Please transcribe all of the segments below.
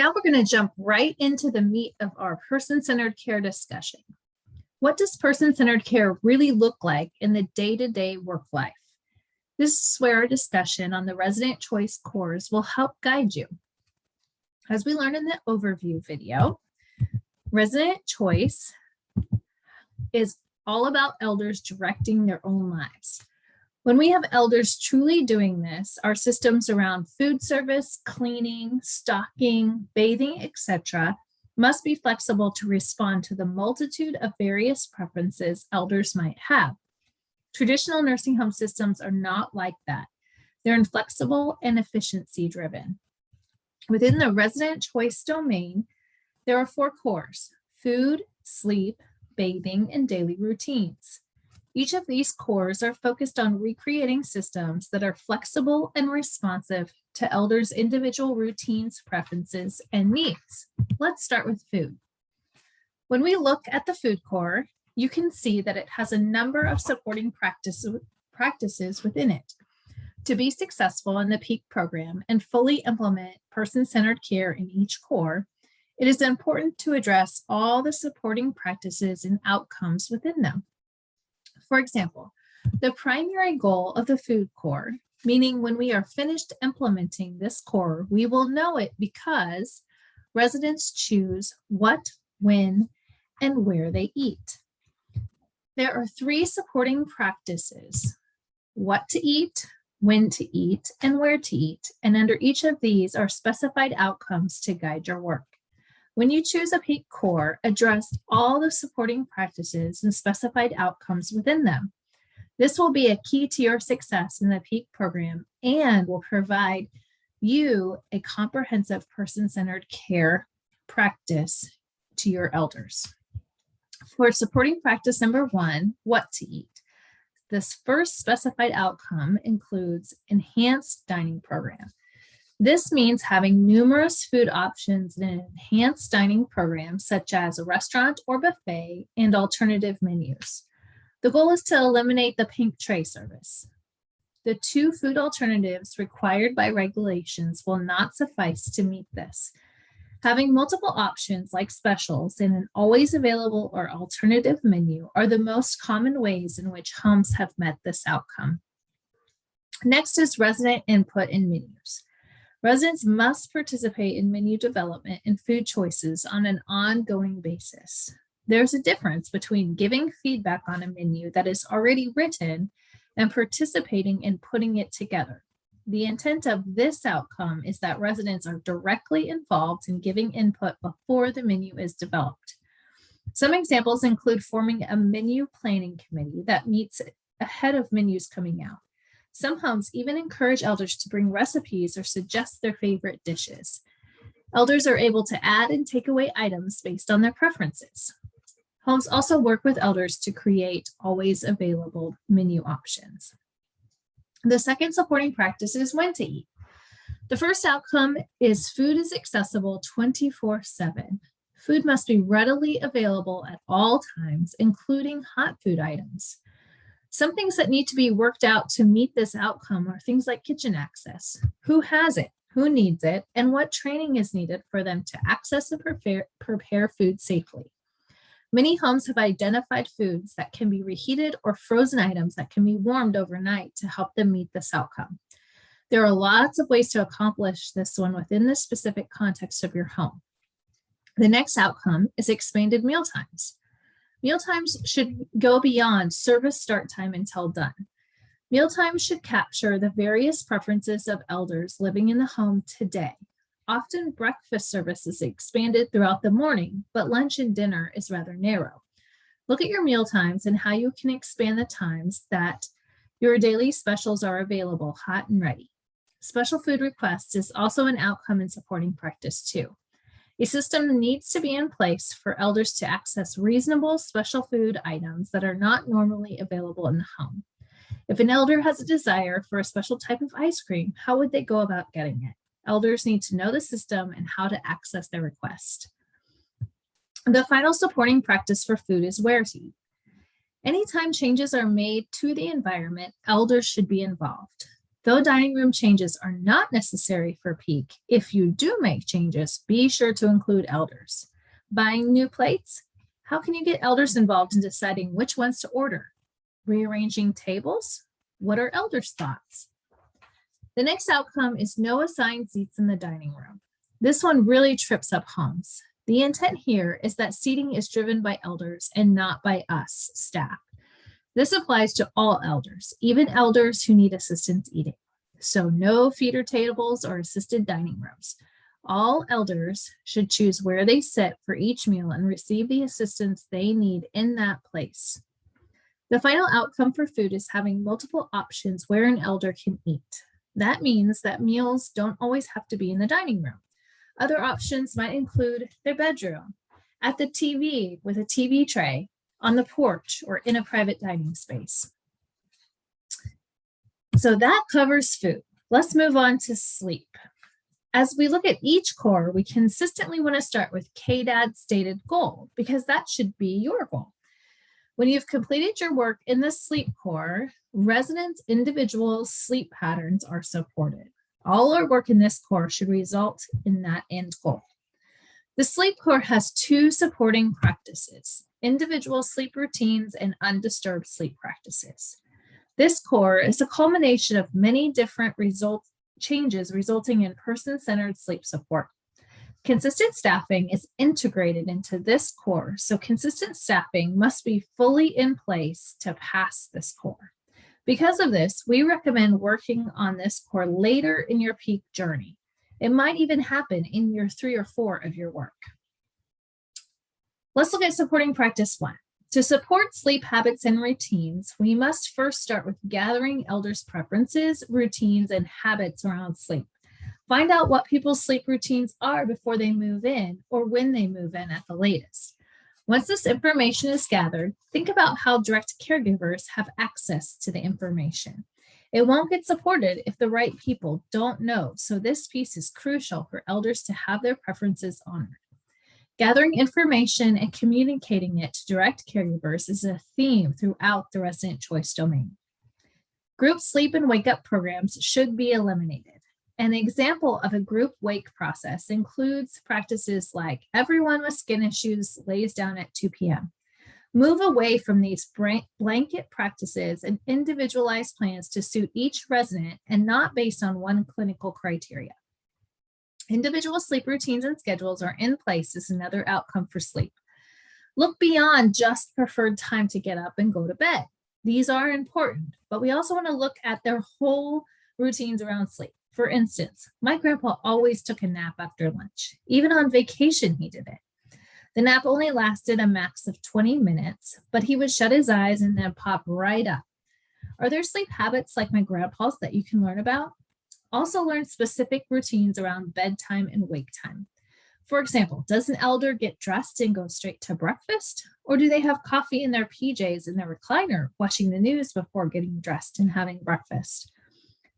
Now we're going to jump right into the meat of our person-centered care discussion. What does person-centered care really look like in the day-to-day work life? This is where our discussion on the resident choice cores will help guide you. As we learned in the overview video, resident choice is all about elders directing their own lives. When we have elders truly doing this, our systems around food service, cleaning, stocking, bathing, etc., must be flexible to respond to the multitude of various preferences elders might have. Traditional nursing home systems are not like that. They're inflexible and efficiency driven. Within the resident choice domain, there are 4 cores: food, sleep, bathing, and daily routines. Each of these cores are focused on recreating systems that are flexible and responsive to elders' individual routines, preferences, and needs. Let's start with food. When we look at the food core, you can see that it has a number of supporting practices within it. To be successful in the PEAK program and fully implement person-centered care in each core, it is important to address all the supporting practices and outcomes within them. For example, the primary goal of the food core, meaning when we are finished implementing this core, we will know it because residents choose what, when, and where they eat. There are 3 supporting practices: what to eat, when to eat, and where to eat. And under each of these are specified outcomes to guide your work. When you choose a PEAK core, address all the supporting practices and specified outcomes within them. This will be a key to your success in the PEAK program and will provide you a comprehensive person-centered care practice to your elders. For supporting practice number 1, what to eat, this first specified outcome includes enhanced dining program. This means having numerous food options in an enhanced dining program, such as a restaurant or buffet, and alternative menus. The goal is to eliminate the pink tray service. The 2 food alternatives required by regulations will not suffice to meet this. Having multiple options like specials in an always available or alternative menu are the most common ways in which homes have met this outcome. Next is resident input in menus. Residents must participate in menu development and food choices on an ongoing basis. There's a difference between giving feedback on a menu that is already written and participating in putting it together. The intent of this outcome is that residents are directly involved in giving input before the menu is developed. Some examples include forming a menu planning committee that meets ahead of menus coming out. Some homes even encourage elders to bring recipes or suggest their favorite dishes. Elders are able to add and take away items based on their preferences. Homes also work with elders to create always available menu options. The second supporting practice is when to eat. The first outcome is food is accessible 24/7. Food must be readily available at all times, including hot food items. Some things that need to be worked out to meet this outcome are things like kitchen access. Who has it? Who needs it? And what training is needed for them to access and prepare food safely? Many homes have identified foods that can be reheated or frozen items that can be warmed overnight to help them meet this outcome. There are lots of ways to accomplish this one within the specific context of your home. The next outcome is expanded mealtimes. Mealtimes should go beyond service start time until done. Mealtimes should capture the various preferences of elders living in the home today. Often breakfast service is expanded throughout the morning, but lunch and dinner is rather narrow. Look at your mealtimes and how you can expand the times that your daily specials are available hot and ready. Special food requests is also an outcome in supporting practice too. A system needs to be in place for elders to access reasonable special food items that are not normally available in the home. If an elder has a desire for a special type of ice cream, how would they go about getting it? Elders need to know the system and how to access their request. The final supporting practice for food is where to eat. Anytime changes are made to the environment, elders should be involved. Though dining room changes are not necessary for peak, if you do make changes, be sure to include elders. Buying new plates? How can you get elders involved in deciding which ones to order? Rearranging tables? What are elders' thoughts? The next outcome is no assigned seats in the dining room. This one really trips up homes. The intent here is that seating is driven by elders and not by us, staff. This applies to all elders, even elders who need assistance eating. So no feeder tables or assisted dining rooms. All elders should choose where they sit for each meal and receive the assistance they need in that place. The final outcome for food is having multiple options where an elder can eat. That means that meals don't always have to be in the dining room. Other options might include their bedroom, at the TV with a TV tray, on the porch, or in a private dining space. So that covers food. Let's move on to sleep. As we look at each core, we consistently want to start with KDAD's stated goal, because that should be your goal. When you've completed your work in the sleep core, residents' individual sleep patterns are supported. All our work in this core should result in that end goal. The sleep core has two supporting practices: individual sleep routines and undisturbed sleep practices. This core is a culmination of many different changes resulting in person-centered sleep support. Consistent staffing is integrated into this core, so consistent staffing must be fully in place to pass this core. Because of this, we recommend working on this core later in your peak journey. It might even happen in year 3 or 4 of your work. Let's look at supporting practice 1. To support sleep habits and routines, we must first start with gathering elders' preferences, routines, and habits around sleep. Find out what people's sleep routines are before they move in or when they move in at the latest. Once this information is gathered, think about how direct caregivers have access to the information. It won't get supported if the right people don't know, so this piece is crucial for elders to have their preferences honored. Gathering information and communicating it to direct caregivers is a theme throughout the resident choice domain. Group sleep and wake up programs should be eliminated. An example of a group wake process includes practices like everyone with skin issues lays down at 2 p.m. Move away from these blanket practices and individualize plans to suit each resident and not based on one clinical criteria. Individual sleep routines and schedules are in place is another outcome for sleep. Look beyond just preferred time to get up and go to bed. These are important, but we also want to look at their whole routines around sleep. For instance, my grandpa always took a nap after lunch. Even on vacation, he did it. The nap only lasted a max of 20 minutes, but he would shut his eyes and then pop right up. Are there sleep habits like my grandpa's that you can learn about? Also learn specific routines around bedtime and wake time. For example, does an elder get dressed and go straight to breakfast? Or do they have coffee in their PJs in their recliner, watching the news before getting dressed and having breakfast?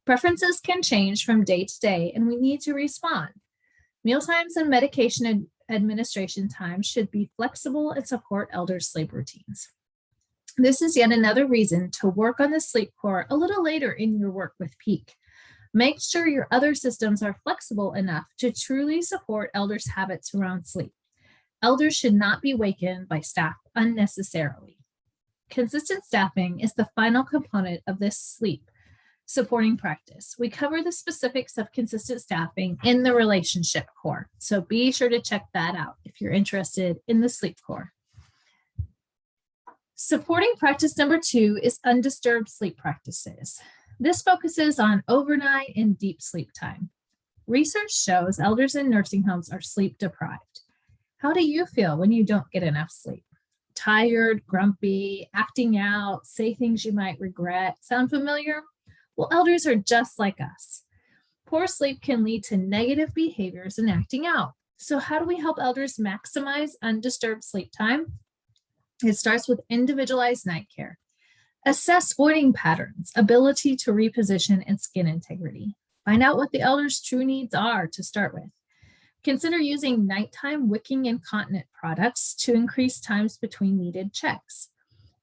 Preferences can change from day to day, and we need to respond. Mealtimes and medication administration times should be flexible and support elders' sleep routines. This is yet another reason to work on the sleep core a little later in your work with peak. Make sure your other systems are flexible enough to truly support elders' habits around sleep. Elders should not be wakened by staff unnecessarily. Consistent staffing is the final component of this sleep supporting practice. We cover the specifics of consistent staffing in the relationship core, so be sure to check that out if you're interested in the sleep core. Supporting practice number 2 is undisturbed sleep practices. This focuses on overnight and deep sleep time. Research shows elders in nursing homes are sleep deprived. How do you feel when you don't get enough sleep? Tired, grumpy, acting out, say things you might regret. Sound familiar? Well, elders are just like us. Poor sleep can lead to negative behaviors and acting out. So how do we help elders maximize undisturbed sleep time? It starts with individualized night care. Assess voiding patterns, ability to reposition, and skin integrity. Find out what the elder's true needs are to start with. Consider using nighttime wicking incontinent products to increase times between needed checks.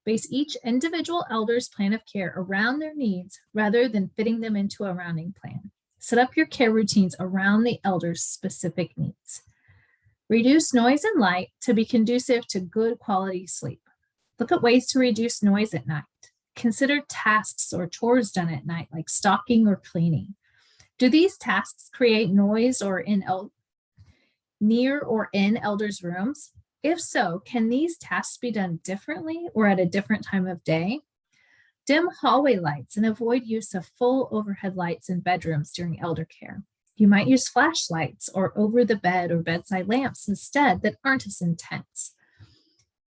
Base each individual elder's plan of care around their needs rather than fitting them into a rounding plan. Set up your care routines around the elder's specific needs. Reduce noise and light to be conducive to good quality sleep. Look at ways to reduce noise at night. Consider tasks or chores done at night, like stocking or cleaning. Do these tasks create noise or near or in elders' rooms? If so, can these tasks be done differently or at a different time of day? Dim hallway lights and avoid use of full overhead lights in bedrooms during elder care. You might use flashlights or over the bed or bedside lamps instead that aren't as intense.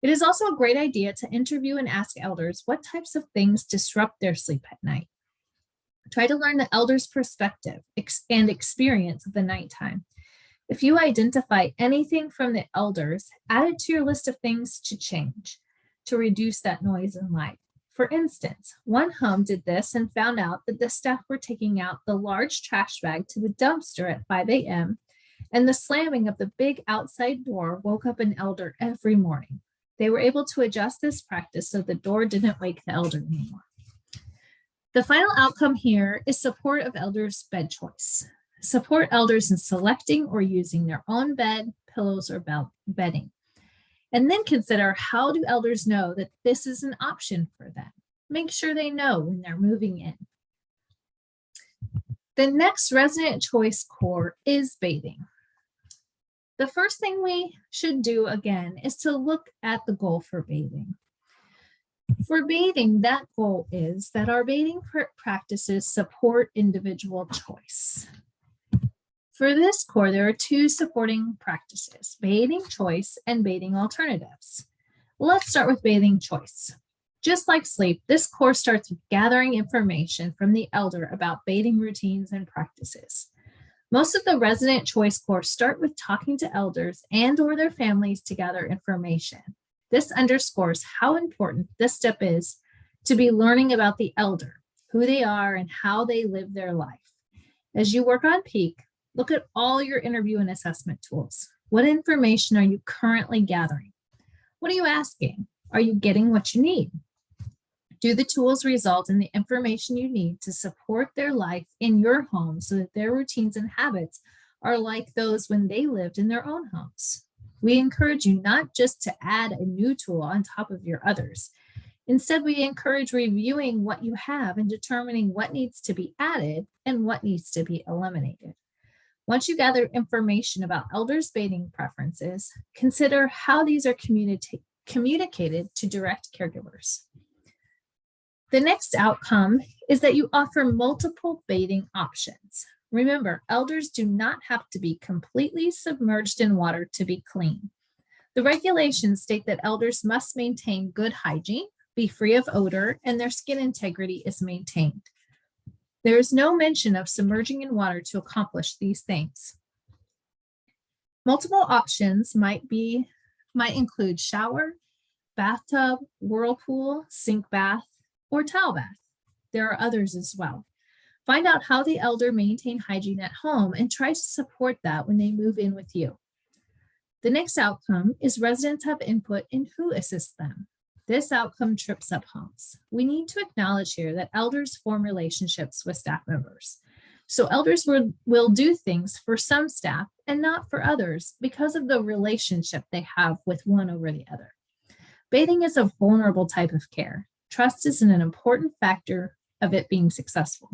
It is also a great idea to interview and ask elders what types of things disrupt their sleep at night. Try to learn the elder's perspective and experience of the nighttime. If you identify anything from the elders, add it to your list of things to change to reduce that noise and light. For instance, one home did this and found out that the staff were taking out the large trash bag to the dumpster at 5 a.m., and the slamming of the big outside door woke up an elder every morning. They were able to adjust this practice so the door didn't wake the elder anymore. The final outcome here is support of elders' bed choice. Support elders in selecting or using their own bed, pillows, or bedding. And then consider, how do elders know that this is an option for them? Make sure they know when they're moving in. The next resident choice core is bathing. The first thing we should do again is to look at the goal for bathing. For bathing, that goal is that our bathing practices support individual choice. For this core, there are two supporting practices: bathing choice and bathing alternatives. Let's start with bathing choice. Just like sleep, this core starts with gathering information from the elder about bathing routines and practices. Most of the resident choice core start with talking to elders and or their families to gather information. This underscores how important this step is to be learning about the elder, who they are, and how they live their life. As you work on Peak, look at all your interview and assessment tools. What information are you currently gathering? What are you asking? Are you getting what you need? Do the tools result in the information you need to support their life in your home so that their routines and habits are like those when they lived in their own homes? We encourage you not just to add a new tool on top of your others. Instead, we encourage reviewing what you have and determining what needs to be added and what needs to be eliminated. Once you gather information about elders' bathing preferences, consider how these are communicated to direct caregivers. The next outcome is that you offer multiple bathing options. Remember, elders do not have to be completely submerged in water to be clean. The regulations state that elders must maintain good hygiene, be free of odor, and their skin integrity is maintained. There is no mention of submerging in water to accomplish these things. Multiple options might include shower, bathtub, whirlpool, sink bath, or towel bath. There are others as well. Find out how the elder maintain hygiene at home and try to support that when they move in with you. The next outcome is residents have input in who assists them. This outcome trips up homes. We need to acknowledge here that elders form relationships with staff members. So elders will do things for some staff and not for others because of the relationship they have with one over the other. Bathing is a vulnerable type of care. Trust is an important factor of it being successful.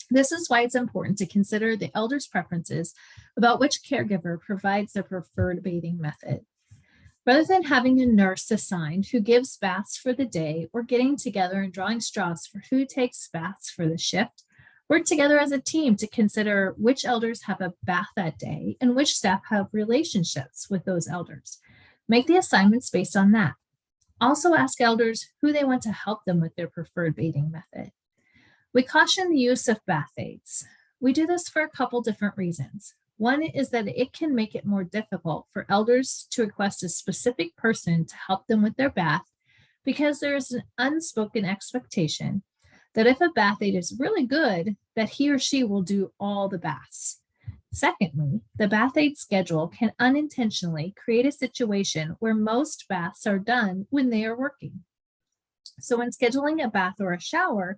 This is why it's important to consider the elder's preferences about which caregiver provides their preferred bathing method. Rather than having a nurse assigned who gives baths for the day or getting together and drawing straws for who takes baths for the shift, work together as a team to consider which elders have a bath that day and which staff have relationships with those elders. Make the assignments based on that. Also ask elders who they want to help them with their preferred bathing method. We caution the use of bath aids. We do this for a couple different reasons. One is that it can make it more difficult for elders to request a specific person to help them with their bath because there is an unspoken expectation that if a bath aid is really good, that he or she will do all the baths. Secondly, the bath aid schedule can unintentionally create a situation where most baths are done when they are working. So when scheduling a bath or a shower,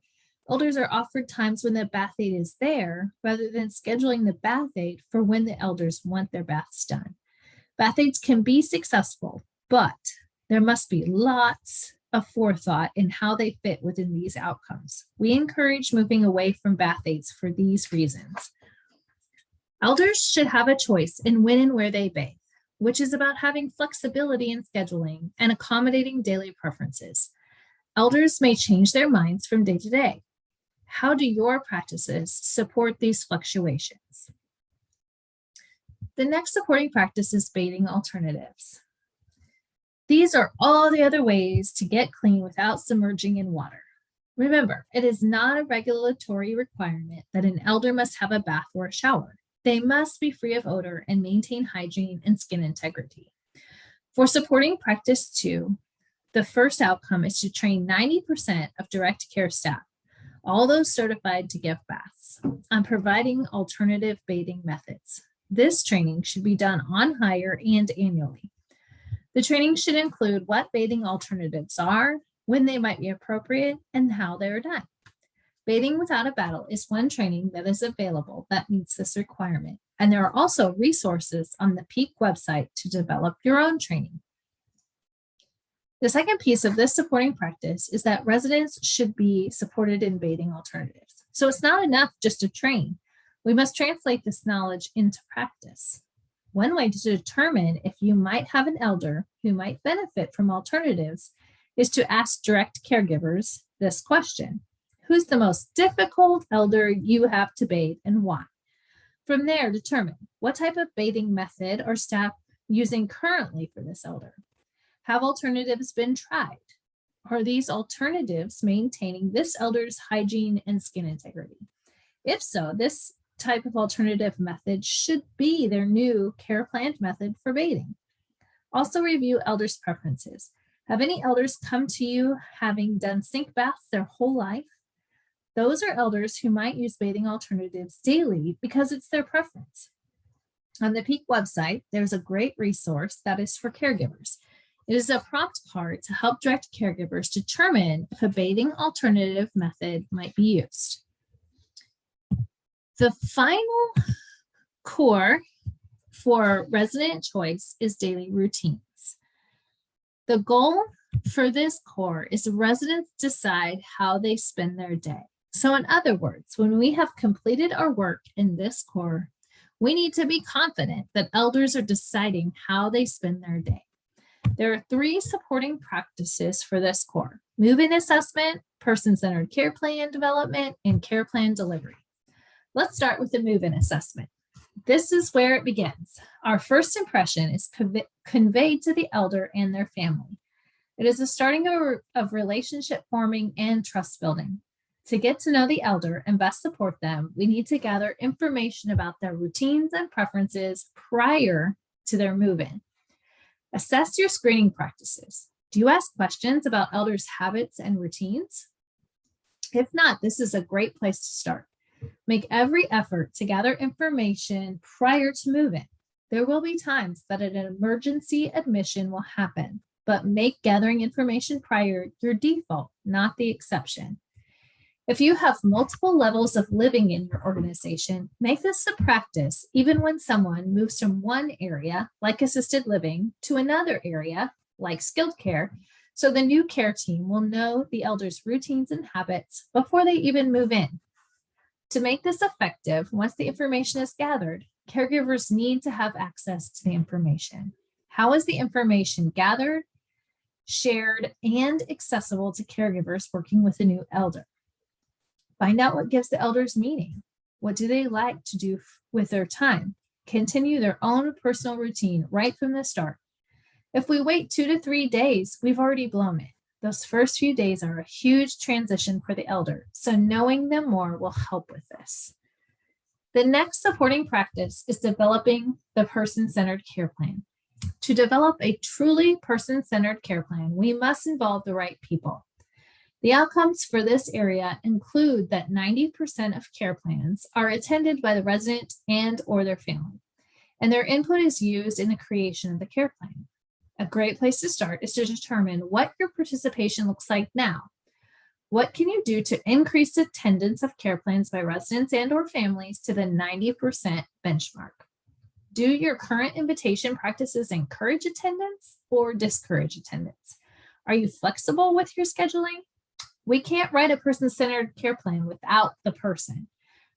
elders are offered times when the bath aid is there rather than scheduling the bath aid for when the elders want their baths done. Bath aids can be successful, but there must be lots of forethought in how they fit within these outcomes. We encourage moving away from bath aids for these reasons. Elders should have a choice in when and where they bathe, which is about having flexibility in scheduling and accommodating daily preferences. Elders may change their minds from day to day. How do your practices support these fluctuations? The next supporting practice is bathing alternatives. These are all the other ways to get clean without submerging in water. Remember, it is not a regulatory requirement that an elder must have a bath or a shower. They must be free of odor and maintain hygiene and skin integrity. For supporting practice 2, the first outcome is to train 90% of direct care staff, all those certified to give baths, on providing alternative bathing methods. This training should be done on hire and annually. The training should include what bathing alternatives are, when they might be appropriate, and how they are done. Bathing Without a Battle is one training that is available that meets this requirement, and there are also resources on the PEAK website to develop your own training. The second piece of this supporting practice is that residents should be supported in bathing alternatives. So it's not enough just to train. We must translate this knowledge into practice. One way to determine if you might have an elder who might benefit from alternatives is to ask direct caregivers this question: who's the most difficult elder you have to bathe and why? From there, determine what type of bathing method are staff using currently for this elder. Have alternatives been tried? Are these alternatives maintaining this elder's hygiene and skin integrity? If so, this type of alternative method should be their new care planned method for bathing. Also review elders' preferences. Have any elders come to you having done sink baths their whole life? Those are elders who might use bathing alternatives daily because it's their preference. On the PEAK website, there's a great resource that is for caregivers. It is a prompt card to help direct caregivers determine if a bathing alternative method might be used. The final core for resident choice is daily routines. The goal for this core is residents decide how they spend their day. So in other words, when we have completed our work in this core, we need to be confident that elders are deciding how they spend their day. There are 3 supporting practices for this core: move-in assessment, person-centered care plan development, and care plan delivery. Let's start with the move-in assessment. This is where it begins. Our first impression is conveyed to the elder and their family. It is a starting of relationship forming and trust building. To get to know the elder and best support them, we need to gather information about their routines and preferences prior to their move-in. Assess your screening practices. Do you ask questions about elders' habits and routines? If not, this is a great place to start. Make every effort to gather information prior to move-in. There will be times that an emergency admission will happen, but make gathering information prior your default, not the exception. If you have multiple levels of living in your organization, make this a practice even when someone moves from one area, like assisted living, to another area, like skilled care, so the new care team will know the elder's routines and habits before they even move in. To make this effective, once the information is gathered, caregivers need to have access to the information. How is the information gathered, shared, and accessible to caregivers working with a new elder? Find out what gives the elders meaning. What do they like to do with their time? Continue their own personal routine right from the start. If we wait 2 to 3 days, we've already blown it. Those first few days are a huge transition for the elder, so knowing them more will help with this. The next supporting practice is developing the person-centered care plan. To develop a truly person-centered care plan, we must involve the right people. The outcomes for this area include that 90% of care plans are attended by the resident and/or their family, and their input is used in the creation of the care plan. A great place to start is to determine what your participation looks like now. What can you do to increase attendance of care plans by residents and/or families to the 90% benchmark? Do your current invitation practices encourage attendance or discourage attendance? Are you flexible with your scheduling? We can't write a person-centered care plan without the person.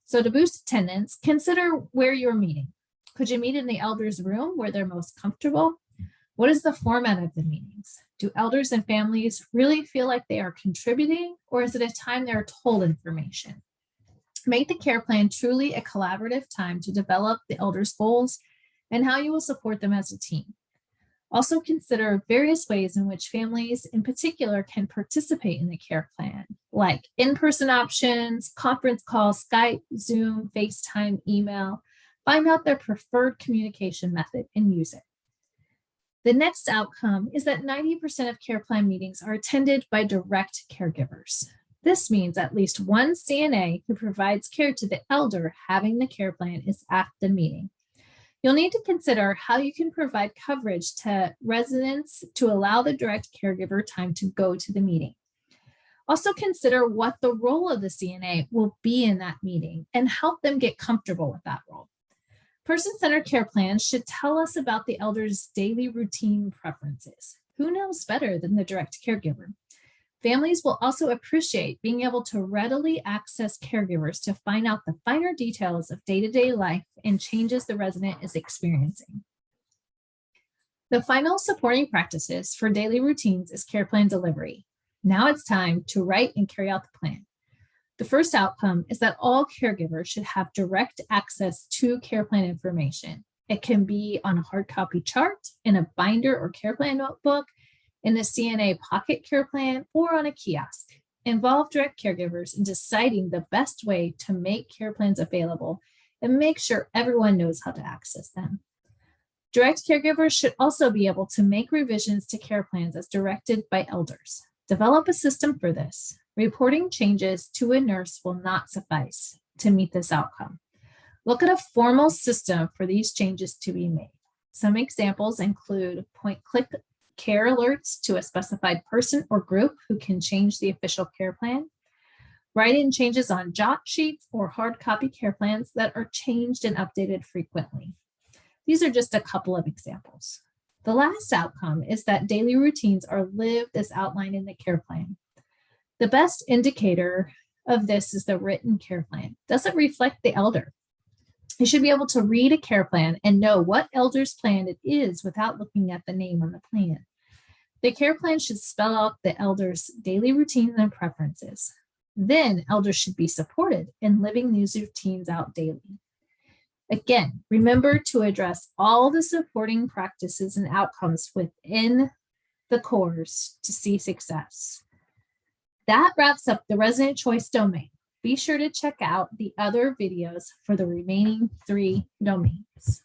So to boost attendance, consider where you're meeting. Could you meet in the elders' room where they're most comfortable? What is the format of the meetings? Do elders and families really feel like they are contributing, or is it a time they're told information? Make the care plan truly a collaborative time to develop the elders' goals and how you will support them as a team. Also consider various ways in which families in particular can participate in the care plan, like in-person options, conference calls, Skype, Zoom, FaceTime, email. Find out their preferred communication method and use it. The next outcome is that 90% of care plan meetings are attended by direct caregivers. This means at least one CNA who provides care to the elder having the care plan is at the meeting. You'll need to consider how you can provide coverage to residents to allow the direct caregiver time to go to the meeting. Also consider what the role of the CNA will be in that meeting and help them get comfortable with that role. Person-centered care plans should tell us about the elder's daily routine preferences. Who knows better than the direct caregiver? Families will also appreciate being able to readily access caregivers to find out the finer details of day-to-day life and changes the resident is experiencing. The final supporting practices for daily routines is care plan delivery. Now it's time to write and carry out the plan. The first outcome is that all caregivers should have direct access to care plan information. It can be on a hard copy chart, in a binder or care plan notebook, in the CNA pocket care plan, or on a kiosk. Involve direct caregivers in deciding the best way to make care plans available and make sure everyone knows how to access them. Direct caregivers should also be able to make revisions to care plans as directed by elders. Develop a system for this. Reporting changes to a nurse will not suffice to meet this outcome. Look at a formal system for these changes to be made. Some examples include point-click care alerts to a specified person or group who can change the official care plan, write in changes on jot sheets or hard copy care plans that are changed and updated frequently. These are just a couple of examples. The last outcome is that daily routines are lived as outlined in the care plan. The best indicator of this is the written care plan. Does it reflect the elder? You should be able to read a care plan and know what elder's plan it is without looking at the name on the plan. The care plan should spell out the elder's daily routines and preferences. Then elders should be supported in living these routines out daily. Again, remember to address all the supporting practices and outcomes within the course to see success. That wraps up the resident choice domain. Be sure to check out the other videos for the remaining 3 domains.